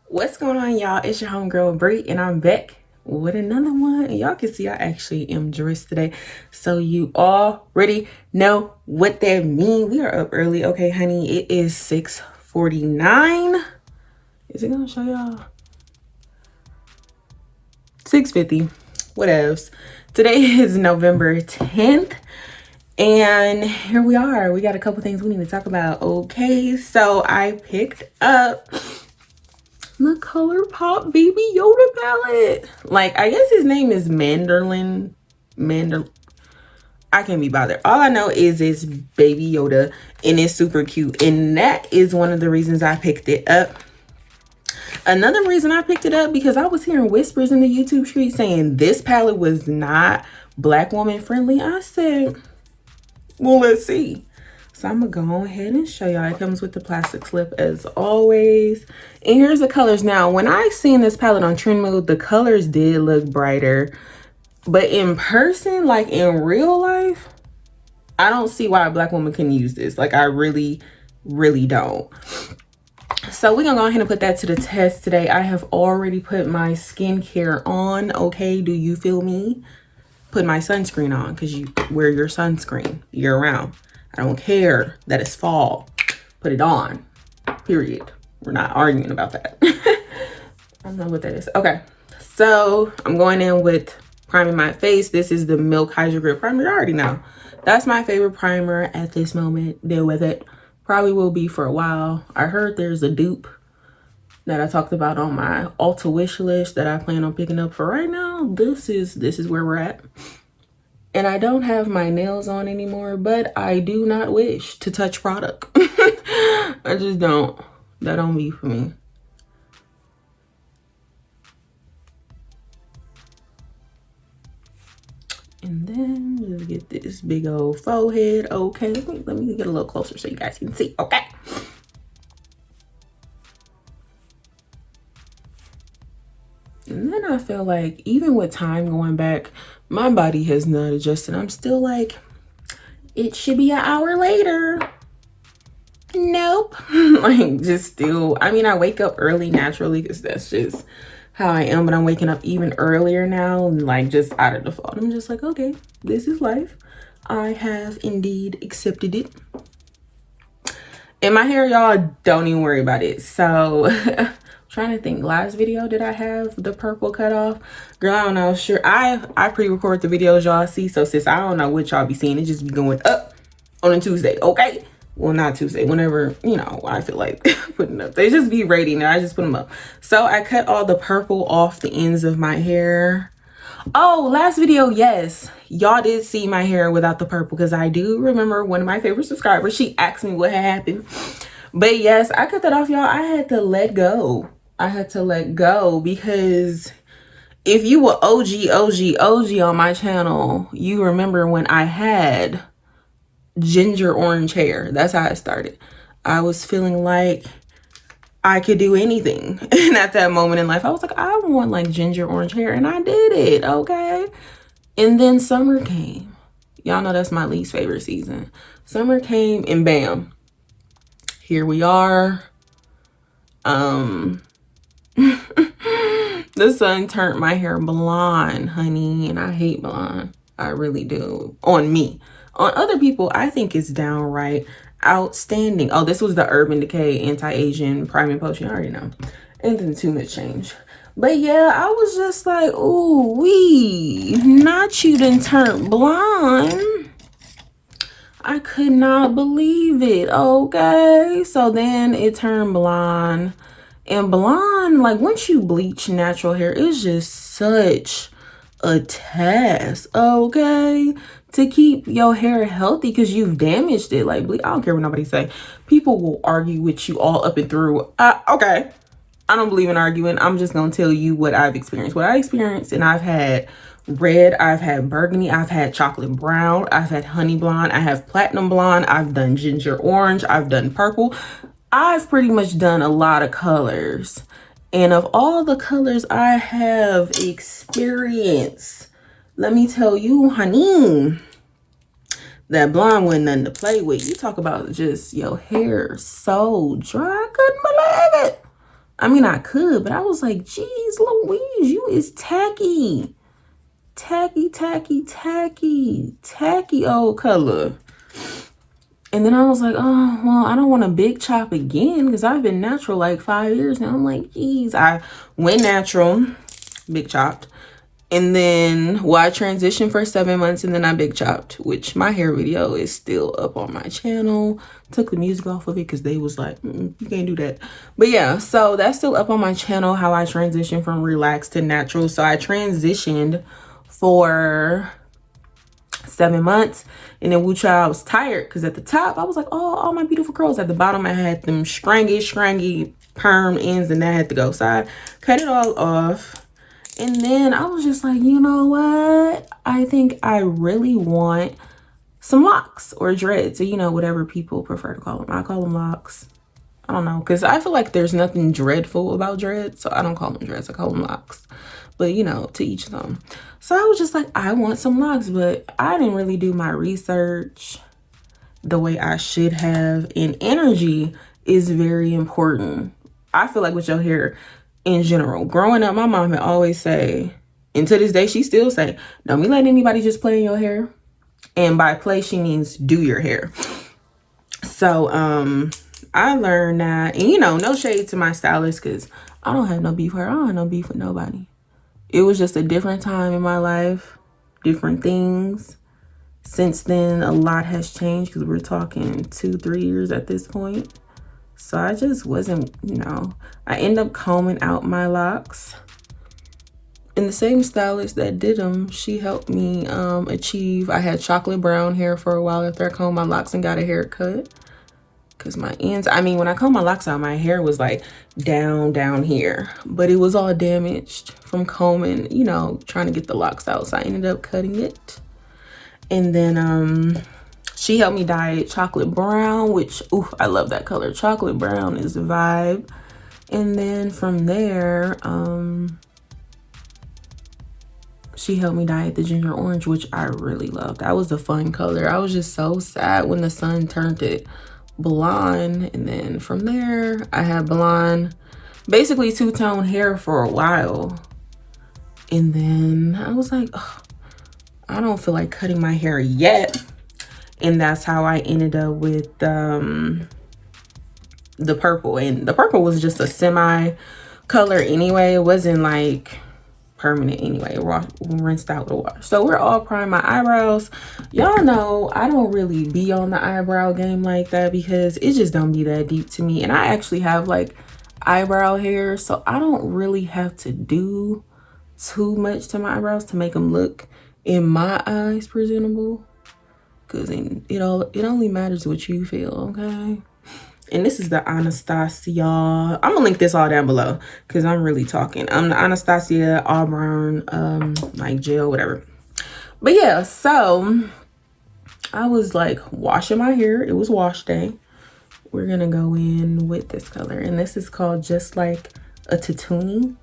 What's going on, y'all? It's your homegirl Bree, and I'm back with another one. And y'all can see I actually am dressed today, so you already know what that means. We are up early, okay, honey. It is 6:49. Is it gonna show y'all? 6:50. What else? Today is November 10th. And here we are. We got a couple things we need to talk about. Okay, so I picked up the Colourpop Baby Yoda palette. Like, I guess his name is Mandarlin. I can't be bothered. All I know is it's Baby Yoda and it's super cute. And that is one of the reasons I picked it up. Another reason I picked it up because I was hearing whispers in the YouTube street saying this palette was not Black woman friendly. I said, well, let's see. So I'm gonna go ahead and show y'all. It comes with the plastic slip as always. And here's the colors. Now, when I seen this palette on Trend Mood, the colors did look brighter. But in person, like in real life, I don't see why a Black woman can use this. Like, I really, really don't. So we're gonna go ahead and put that to the test today. I have already put my skincare on, okay? Do you feel me? Put my sunscreen on because you wear your sunscreen year round. I don't care that it's fall. Put it on, period. We're not arguing about that. I don't know what that is. Okay, so I'm going in with priming my face. This is the Milk Hydro Grip Primer. You already know. That's my favorite primer at this moment. Deal with it. Probably will be for a while. I heard there's a dupe that I talked about on my Ulta wish list that I plan on picking up. For right now, this is where we're at. And I don't have my nails on anymore, but I do not wish to touch product. I just don't. That don't be for me. And then just get this big old forehead. Okay, let me get a little closer so you guys can see. Okay. And then I feel like even with time going back, my body has not adjusted. I'm still like, it should be an hour later. Nope. Like, just still, I mean, I wake up early naturally because that's just how I am, but I'm waking up even earlier now, like just out of default. I'm just like, okay, this is life. I have indeed accepted it. And my hair, y'all, don't even worry about it. So trying to think, last video, did I have the purple cut off? Girl, I don't know. Sure, I pre-record the videos y'all see, so sis, I don't know what y'all be seeing. It just be going up on a Tuesday, okay? Well, not Tuesday, whenever, you know, I feel like putting up. They just be ready now. I just put them up. So I cut all the purple off the ends of my hair. Oh, last video, yes, y'all did see my hair without the purple because I do remember one of my favorite subscribers, she asked me what had happened. But yes, I cut that off, y'all. I had to let go. I had to let go because if you were OG on my channel, you remember when I had ginger orange hair. That's how it started. I was feeling like I could do anything. And at that moment in life, I was like, I want like ginger orange hair. And I did it, okay? And then summer came. Y'all know that's my least favorite season. Summer came and bam. Here we are. The sun turned my hair blonde, honey. And I hate blonde. I really do. On me. On other people, I think it's downright outstanding. Oh, this was the Urban Decay Anti-Aging Priming Potion. I already know. Ain't too much change. But yeah, I was just like, ooh, wee. Not you done turned blonde. I could not believe it, okay? So then it turned blonde. And blonde, like once you bleach natural hair, it's just such a task, okay? To keep your hair healthy because you've damaged it. Like, I don't care what nobody say. People will argue with you all up and through. Okay, I don't believe in arguing. I'm just gonna tell you what I've experienced. What I experienced, and I've had red, I've had burgundy, I've had chocolate brown, I've had honey blonde, I have platinum blonde, I've done ginger orange, I've done purple. I've pretty much done a lot of colors. And of all the colors I have experienced, let me tell you, honey, that blonde wasn't nothing to play with. You talk about just your hair so dry. I couldn't believe it. I mean, I could, but I was like, geez, Louise, you is tacky. Tacky old color. And then I was like, oh, well, I don't want to big chop again because I've been natural like 5 years now. I'm like, geez, I went natural, big chopped. And then, well, I transitioned for 7 months and then I big chopped, which my hair video is still up on my channel. Took the music off of it because they was like, you can't do that. But yeah, so that's still up on my channel, how I transitioned from relaxed to natural. So I transitioned for 7 months, and then I was tired because at the top I was like, oh, all my beautiful curls. At the bottom I had them scrangy perm ends, and that had to go. So I cut it all off, and then I was just like, you know what, I think I really want some locks or dreads, or you know, whatever people prefer to call them. I call them locks. I don't know, because I feel like there's nothing dreadful about dreads, so I don't call them dreads, I call them locks. But you know, to each them. So I was just like, I want some locks, but I didn't really do my research the way I should have. And energy is very important, I feel like, with your hair in general. Growing up, my mom would always say, and to this day she still say, don't be letting anybody just play in your hair. And by play, she means do your hair. So I learned that, and you know, no shade to my stylist, because I don't have no beef with her. I don't have no beef with nobody. It was just a different time in my life, different things. Since then, a lot has changed because we're talking 2-3 years at this point. So I just wasn't, you know, I ended up combing out my locks. And the same stylist that did them, she helped me achieve, I had chocolate brown hair for a while after I combed my locks and got a haircut. Because my ends, I mean, when I combed my locks out, my hair was like down here, but it was all damaged from combing, you know, trying to get the locks out. So I ended up cutting it. And then she helped me dye it chocolate brown, which, oof, I love that color. Chocolate brown is the vibe. And then from there, she helped me dye it the ginger orange, which I really loved. That was a fun color. I was just so sad when the sun turned it blonde. And then from there I had blonde, basically two-tone hair for a while. And then I was like, oh, I don't feel like cutting my hair yet. And that's how I ended up with the purple. And the purple was just a semi color anyway. It wasn't like permanent anyway, rinsed out with a wash. So we're all priming my eyebrows. Y'all know I don't really be on the eyebrow game like that because it just don't be that deep to me. And I actually have like eyebrow hair, so I don't really have to do too much to my eyebrows to make them look, in my eyes, presentable. Because it only matters what you feel, okay? And this is the Anastasia. I'm gonna link this all down below because I'm really talking. I'm the Anastasia Auburn, like gel, whatever. But yeah, so I was like washing my hair. It was wash day. We're gonna go in with this color, and this is called Just Like a Tattoon.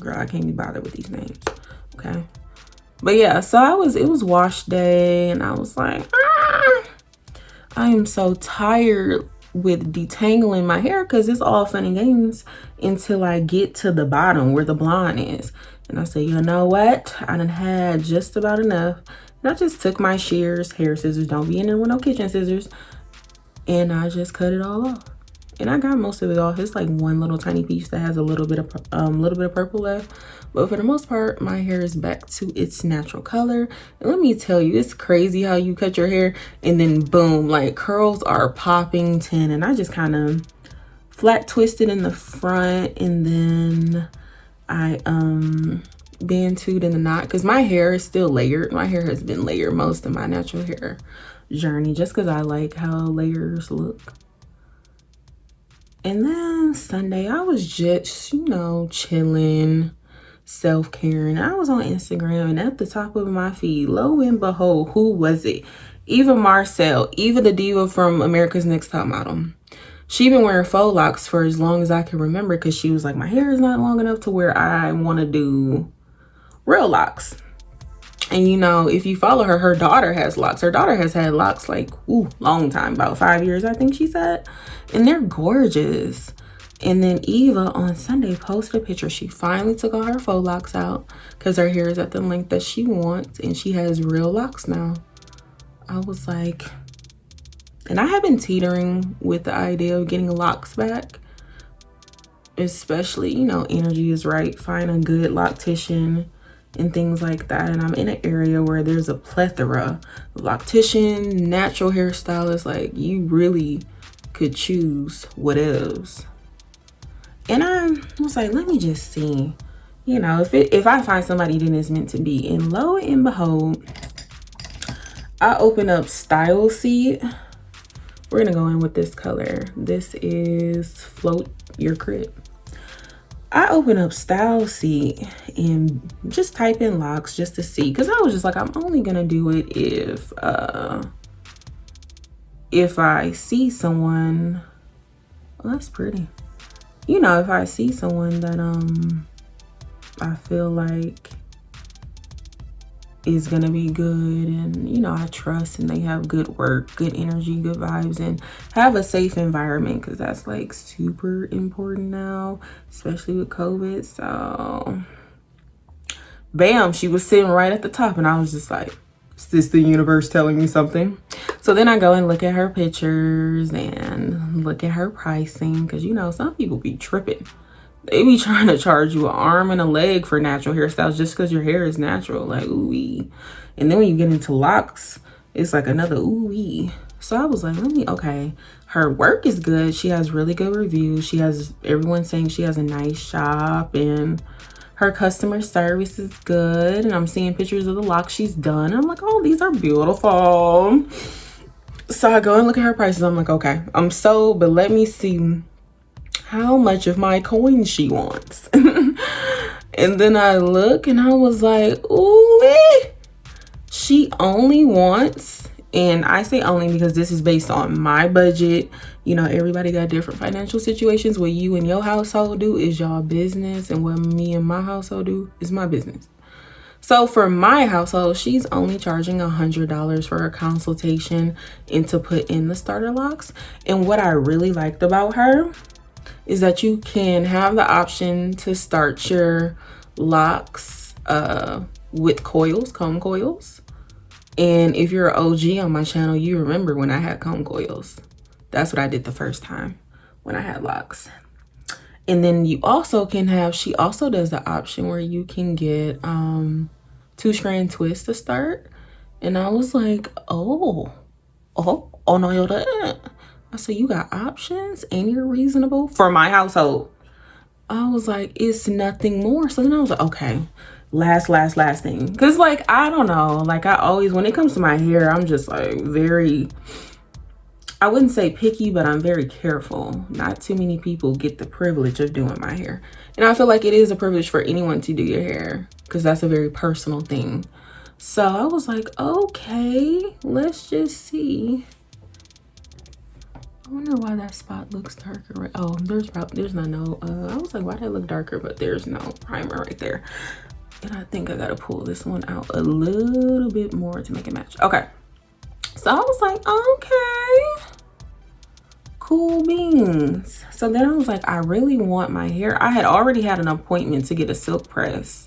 Girl, I can't be bothered with these names. Okay. But yeah, so it was wash day, and I was like, I am so tired with detangling my hair because it's all fun and games until I get to the bottom where the blonde is. And I said, you know what? I done had just about enough. And I just took my shears, hair scissors, don't be in there with no kitchen scissors, and I just cut it all off. And I got most of it off. It's like one little tiny piece that has a little bit of purple left. But for the most part, my hair is back to its natural color. And let me tell you, it's crazy how you cut your hair and then boom, like curls are popping 10. And I just kind of flat twisted in the front, and then I band-tooed in the knot because my hair is still layered. My hair has been layered most of my natural hair journey just because I like how layers look. And then Sunday, I was just, you know, chilling, self-caring. I was on Instagram, and at the top of my feed, lo and behold, who was it? Eva Marcel, Eva the diva from America's Next Top Model. She been wearing faux locks for as long as I can remember because she was like, my hair is not long enough to where I want to do real locks. And you know, if you follow her, her daughter has locks. Her daughter has had locks like, long time, about 5 years, I think she said. And they're gorgeous. And then Eva on Sunday posted a picture. She finally took all her faux locks out because her hair is at the length that she wants and she has real locks now. I was like, and I have been teetering with the idea of getting locks back, especially, you know, energy is right, find a good loctician and things like that. And I'm in an area where there's a plethora of loctician, natural hairstylists. Like, you really could choose whatevs. And I was like, let me just see, you know, if I find somebody then it's meant to be. And lo and behold, I open up Style Seed. We're gonna go in with this color. This is Float Your Crib. I open up Style Seed and just type in locks just to see, because I was just like, I'm only gonna do it if I see someone. Well, that's pretty. You know, if I see someone that I feel like is gonna be good, and you know, I trust, and they have good work, good energy, good vibes, and have a safe environment, because that's like super important now, especially with COVID. So bam, she was sitting right at the top, and I was just like, is this the universe telling me something? So then I go and look at her pictures and look at her pricing, because you know, some people be tripping. They be trying to charge you an arm and a leg for natural hairstyles just because your hair is natural. Like, ooh-wee. And then when you get into locks, it's like another ooh-wee. So I was like, okay. Her work is good. She has really good reviews. She has everyone saying she has a nice shop, and her customer service is good. And I'm seeing pictures of the locks she's done. I'm like, oh, these are beautiful. So I go and look at her prices. I'm like, okay, I'm sold, but let me see how much of my coin she wants. And then I look and I was like, ooh, she only wants, and I say only because this is based on my budget. You know, everybody got different financial situations. What you and your household do is y'all business, and what me and my household do is my business. So for my household, she's only charging $100 for a consultation and to put in the starter locks. And what I really liked about her is that you can have the option to start your locks with coils, comb coils. And if you're an OG on my channel, you remember when I had comb coils. That's what I did the first time when I had locks. And then you also can have, she also does the option where you can get 2-strand twists to start. And I was like, oh no, Yoda. I said, you got options and you're reasonable for my household. I was like, it's nothing more. So then I was like, okay, last thing. Because like, I don't know, like I always, when it comes to my hair, I'm just like very, I wouldn't say picky, but I'm very careful. Not too many people get the privilege of doing my hair. And I feel like it is a privilege for anyone to do your hair, because that's a very personal thing. So I was like, okay, let's just see. I wonder why that spot looks darker. Right? Oh, there's not no, I was like, why did it look darker? But there's no primer right there. And I think I gotta pull this one out a little bit more to make it match. Okay. So I was like, okay, cool beans. So then I was like, I really want my hair. I had already had an appointment to get a silk press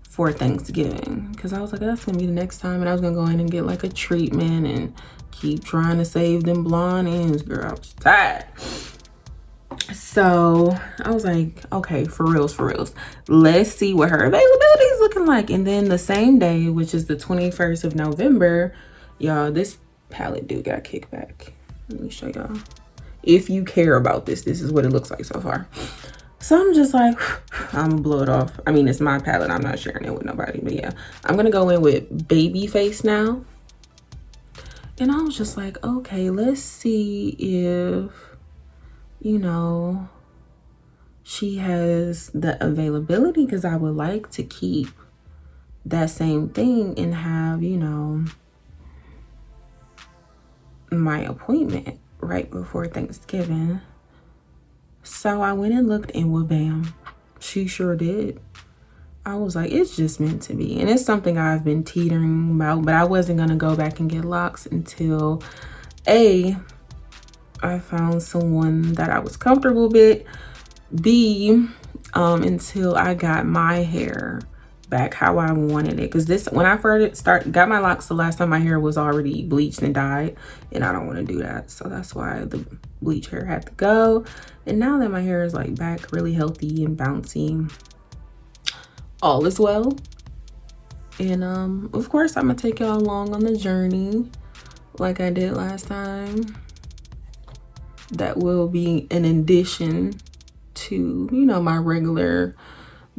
for Thanksgiving, because I was like, that's gonna be the next time, and I was gonna go in and get like a treatment and keep trying to save them blonde ends, girl. I was tired. So I was like, okay, for reals, let's see what her availability is looking like. And then the same day, which is the 21st of November, y'all, this palette do got kicked back. Let me show y'all. If you care about this, this is what it looks like so far. So I'm just like, I'm gonna blow it off. I mean, it's my palette. I'm not sharing it with nobody, but yeah. I'm gonna go in with Baby Face now. And I was just like, okay, let's see if, you know, she has the availability, because I would like to keep that same thing and have, you know, my appointment right before Thanksgiving. So I went and looked, and well, bam, she sure did. I was like, it's just meant to be. And it's something I've been teetering about, but I wasn't gonna go back and get locks until I found someone that I was comfortable with be until I got my hair back how I wanted it. Because this, when I first got my locks the last time, my hair was already bleached and dyed, and I don't want to do that. So that's why the bleach hair had to go. And now that my hair is like back really healthy and bouncy, all is well. And of course I'm gonna take y'all along on the journey like I did last time. That will be an addition to, you know, my regular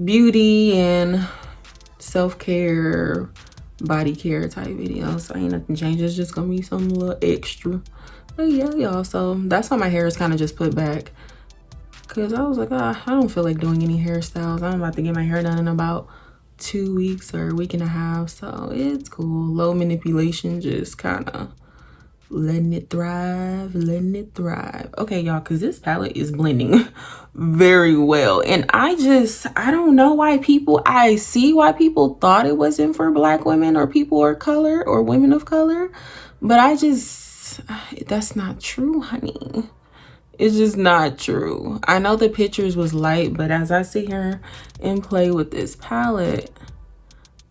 beauty and self-care, body care type videos. So ain't nothing changed. It's just gonna be some little extra. But yeah, y'all, so that's why my hair is kind of just put back, because I was like, I don't feel like doing any hairstyles. I'm about to get my hair done in about 2 weeks or a week and a half, so it's cool. Low manipulation, just kind of letting it thrive, letting it thrive. Okay, y'all, because this palette is blending very well. And I don't know why I see why people thought it wasn't for Black women or people of color or women of color. But that's not true, honey. It's just not true. I know the pictures was light, but as I sit here and play with this palette,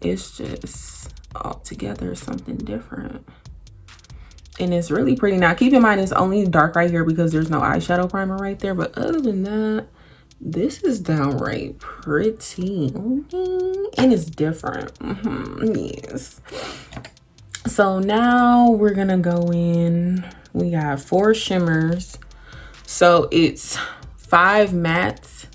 it's just altogether something different. And it's really pretty. Now, keep in mind, it's only dark right here because there's no eyeshadow primer right there. But other than that, this is downright pretty. And it's different. Yes. So now we're going to go in. We got 4 shimmers. So it's 5 mattes.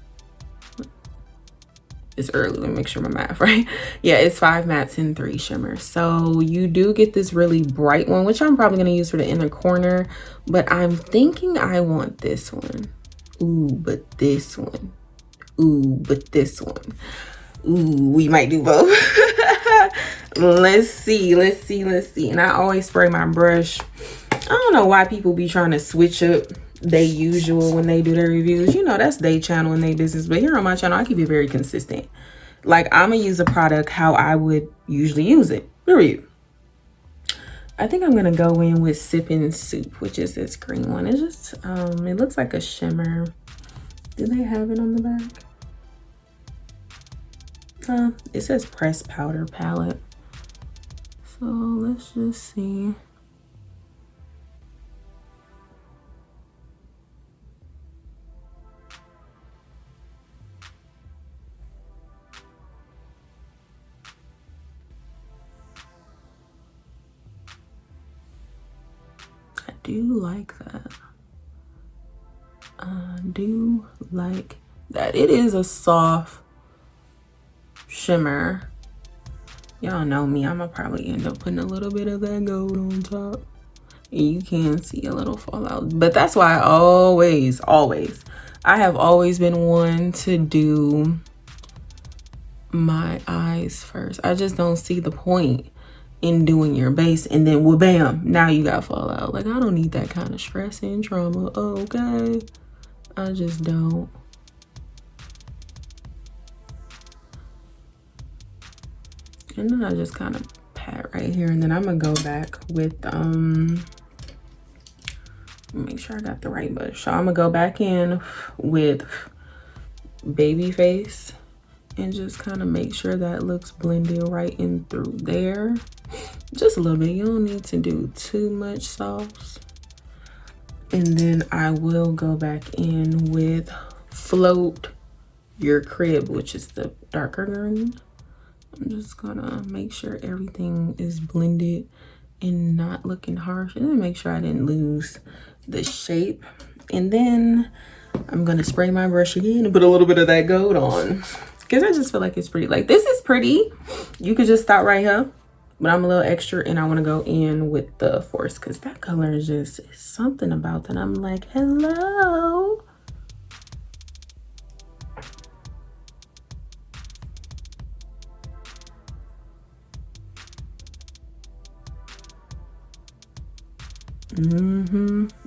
It's early, let me make sure my math right. Yeah, it's 5 mattes and 3 shimmers. So you do get this really bright one, which I'm probably gonna use for the inner corner, but I'm thinking I want this one. Ooh, but this one. Ooh, but this one. Ooh, we might do both. Let's see. And I always spray my brush. I don't know why people be trying to switch up they usual when they do their reviews. You know, that's their channel and their business. But here on my channel, I keep it very consistent. Like, I'm gonna use a product how I would usually use it. Period. I think I'm gonna go in with Sippin' Soup, which is this green one. It's just, it looks like a shimmer. Do they have it on the back? It says pressed powder palette. So let's just see. I do like that. I do like that. It is a soft shimmer. Y'all know me, I'm gonna probably end up putting a little bit of that gold on top. And you can see a little fallout. But that's why I have always been one to do my eyes first. I just don't see the point in doing your base and then well, bam, now you got fallout. Like, I don't need that kind of stress and trauma. Okay, I just don't. And then I just kind of pat right here, and then I'm gonna go back with make sure I got the right brush. So I'm gonna go back in with Baby Face and just kind of make sure that looks blended right in through there. Just a little bit. You don't need to do too much sauce. And then I will go back in with Float Your Crib, which is the darker green. I'm just gonna make sure everything is blended and not looking harsh, and then make sure I didn't lose the shape. And then I'm gonna spray my brush again and put a little bit of that gold on, because I just feel like it's pretty. Like, this is pretty. You could just stop right here, but I'm a little extra and I want to go in with the Force, because that color is just something about that. I'm like, hello.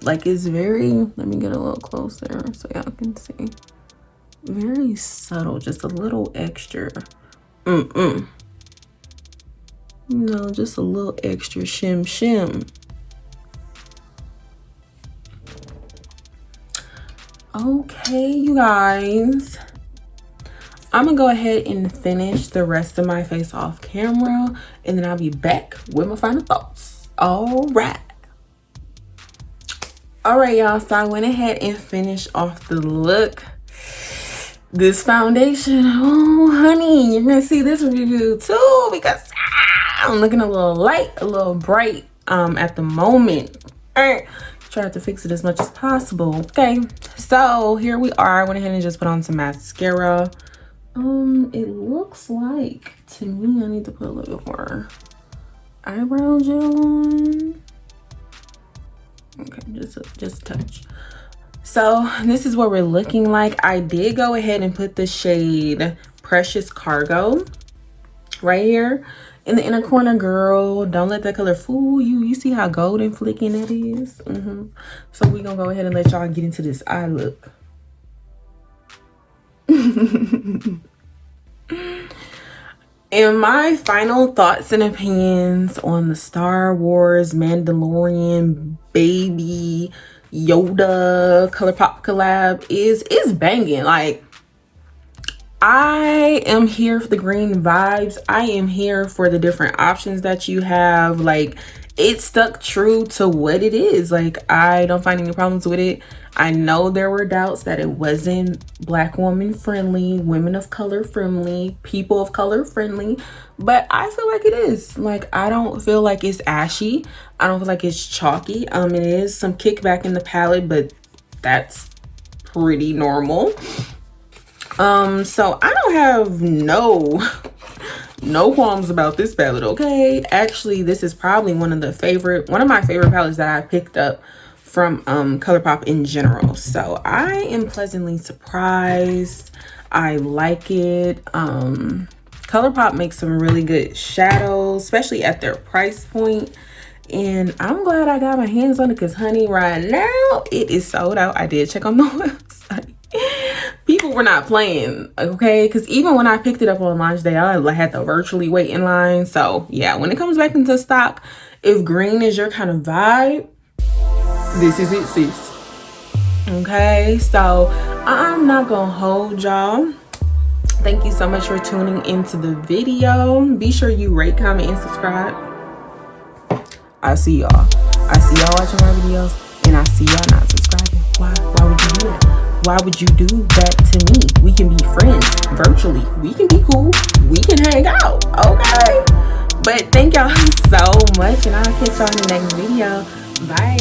Like, it's very, let me get a little closer so y'all can see. Very subtle, just a little extra. You know, just a little extra shim. Okay, you guys, I'm gonna go ahead and finish the rest of my face off camera, and then I'll be back with my final thoughts. All right, y'all, so I went ahead and finished off the look. This foundation, oh honey, you're gonna see this review too, because I'm looking a little light, a little bright at the moment. All right, try to fix it as much as possible. Okay, so here we are. I went ahead and just put on some mascara. It looks like, to me, I need to put a little bit more eyebrow gel on. Okay, just a touch. So this is what we're looking like. I did go ahead and put the shade Precious Cargo right here in the inner corner, girl. Don't let that color fool you. You see how golden flicking it is? So we're gonna go ahead and let y'all get into this eye look. And my final thoughts and opinions on the Star Wars Mandalorian Baby Yoda Colourpop collab is banging. Like, I am here for the green vibes. I am here for the different options that you have. Like, it stuck true to what it is. Like, I don't find any problems with it. I know there were doubts that it wasn't Black woman friendly, women of color friendly, people of color friendly, but I feel like it is. Like, I don't feel like it's ashy. I don't feel like it's chalky. It is some kickback in the palette, but that's pretty normal. So I don't have no qualms about this palette, okay? Actually, this is probably one of my favorite palettes that I picked up from Colourpop in general. So I am pleasantly surprised. I like it. Colourpop makes some really good shadows, especially at their price point. And I'm glad I got my hands on it, because honey, right now it is sold out. I did check on the website. People were not playing, okay? Because even when I picked it up on launch day, I had to virtually wait in line. So yeah, when it comes back into stock, if green is your kind of vibe, this is it, sis. Okay, so I'm not gonna hold y'all. Thank you so much for tuning into the video. Be sure you rate, comment, and subscribe. I see y'all watching my videos, and I see y'all not subscribing. Why would you do that? Why would you do that to me? We can be friends virtually. We can be cool. We can hang out, okay? But thank y'all so much, and I'll catch y'all in the next video. Bye.